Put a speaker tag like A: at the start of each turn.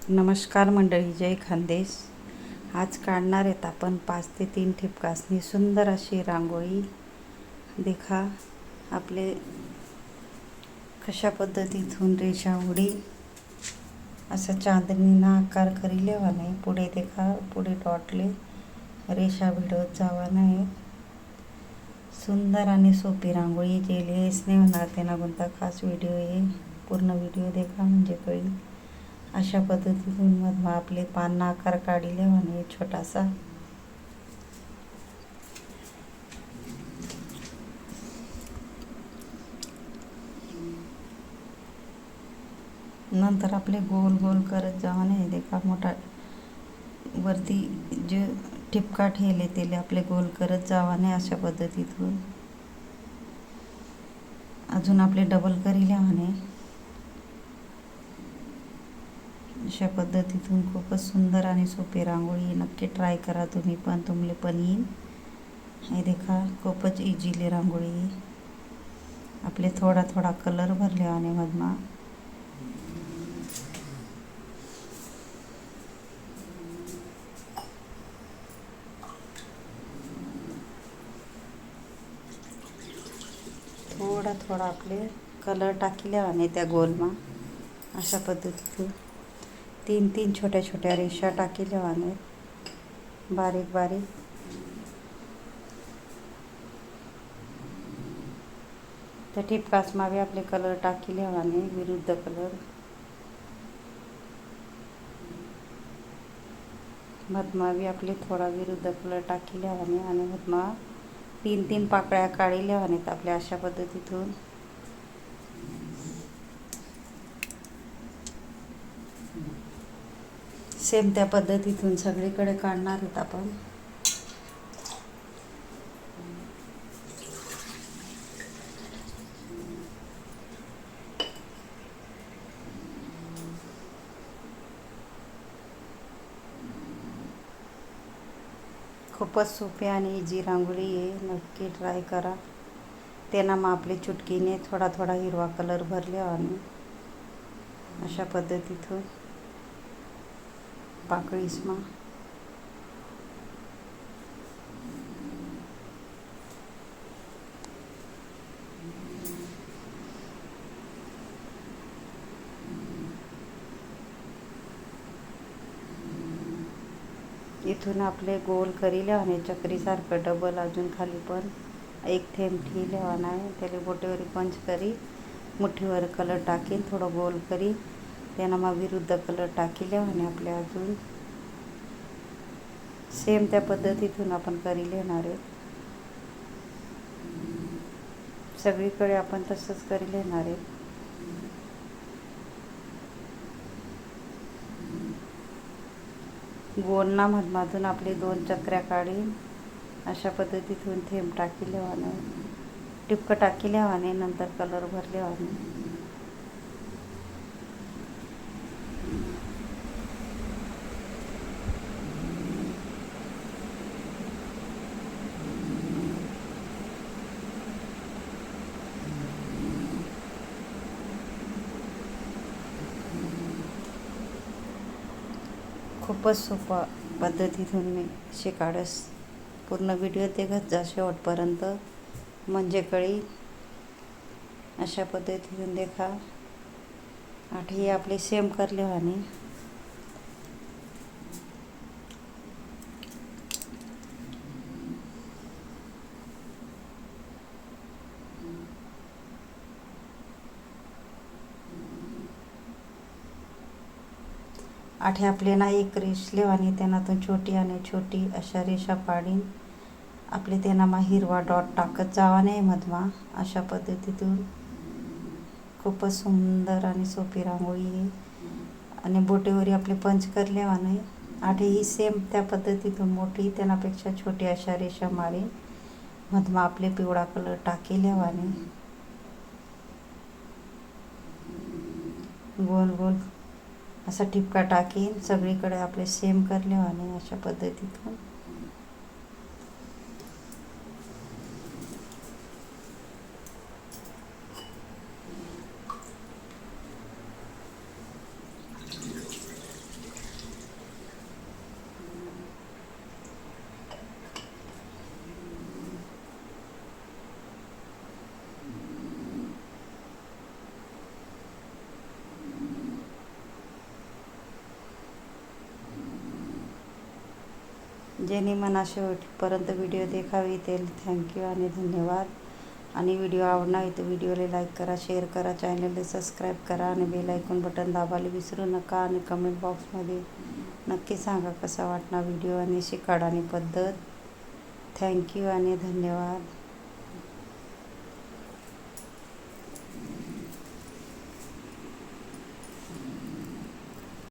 A: नमस्कार मंडळी, जय खानदेश. आज काढणार आहेत आपण 5 ते 3 ठिपकासनी सुंदर अशी रांगोळी. देखा आपले कशा पद्धतीतून रेषा उडी असा चांदणीना आकार करी लेवा नाही. पुढे देखा पुढे डॉटले रेषा भिडवत जावा नाही. सुंदर आणि सोपी रांगोळी जे स्नेह होणार त्यांना कोणता खास व्हिडिओ आहे. पूर्ण व्हिडिओ देखा म्हणजे कळेल. अशा पद्धतीतून मग आपले पान आकार काढले आणि छोटासा नंतर आपले गोल गोल करत जावाने. देखा मोठा वरती जे ठिपका ठेवले त्याला आपले गोल करत जावाने. अशा पद्धतीतून अजून आपले डबल करी लेवाने. अशा पद्धतीतून खूपच सुंदर आणि सोपी रांगोळी. नक्की ट्राय करा तुम्ही पण, तुमले पण येईल. हे देखा खूपच इझिली रांगोळी. आपले थोडा थोडा कलर भरले आणि मधमा थोडा थोडा आपले कलर टाकले आणि त्या गोलमा अशा पद्धतीतून 3-3 छोट्या छोट्या रेषा टाकल्या आणि बारीक बारीक त्या ठिपकास मागे आपले कलर टाकले आणि विरुद्ध कलर मधमा बी आपले थोडा विरुद्ध कलर टाकले आणि मधमा 3-3 पाकळ्या काढल्या आणि आपल्या अशा पद्धतीतून सेम त्या पद्धतीतून सगळीकडे काढणार आहेत आपण. खूपच सोपी आणि इझी रांगोळी आहे. नक्की ट्राय करा. त्यांना मग आपली चुटकीने थोडा थोडा हिरवा कलर भरले आणि अशा पद्धतीतून पाकळीसमा इथून आपले गोल करी आणि चक्रीसारखं डबल अजून खाली पण एक थेंब ठेवले आहे. त्याला बोटेवर पंच करी मुठीवर कलर टाकीन थोडं गोल करी त्यांना मग विरुद्ध कलर टाकले आणि आपल्या अजून सेम त्या पद्धतीतून आपण करी लेणार आहे. सगळीकडे आपण तसंच करी लेणार आहे. गोलना मधमातून आपले 2 चक्र्या काढी अशा पद्धतीतून थेंब टाकले आणि टिपकं टाकले आणि नंतर कलर भरले आणि खूपच सोपा पद्धतीतून मी शिकाडस. पूर्ण व्हिडिओ देखत जा शेवटपर्यंत म्हणजे कळी. अशा पद्धतीतून देखा आठी आपले सेम करले आणि आठे आपले ना एक रेष लेवानी त्यांनातून छोटी आणि छोटी अशा रेषा पाडीन आपले त्यांना मा हिरवा डॉट टाकत जावा नाही मधमा. अशा पद्धतीतून खूपच सुंदर आणि सोपी रांगोळी आहे. आणि बोटेवरी आपले पंच करले नाही. आठे ही सेम त्या पद्धतीतून मोठी त्यांनापेक्षा छोटी अशा रेषा मारीन मधमा आपले पिवळा कलर टाकेले आणि गोल गोल असा टिपका टाकीन सगळीकडे आपले सेम करले आणि अशा पद्धतीतून ज्यांनी मना शेवटपर्यंत व्हिडिओ देखावी त्याला थँक्यू आणि धन्यवाद. आणि व्हिडिओ आवडला तर व्हिडिओला लाईक करा, शेअर करा, चॅनलला सबस्क्राईब करा आणि बेल आयकॉन बटन दाबायला विसरू नका. आणि कमेंट बॉक्समध्ये नक्की सांगा कसा वाटला व्हिडिओ आणि अशी काढानी पद्धत. थँक्यू आणि धन्यवाद.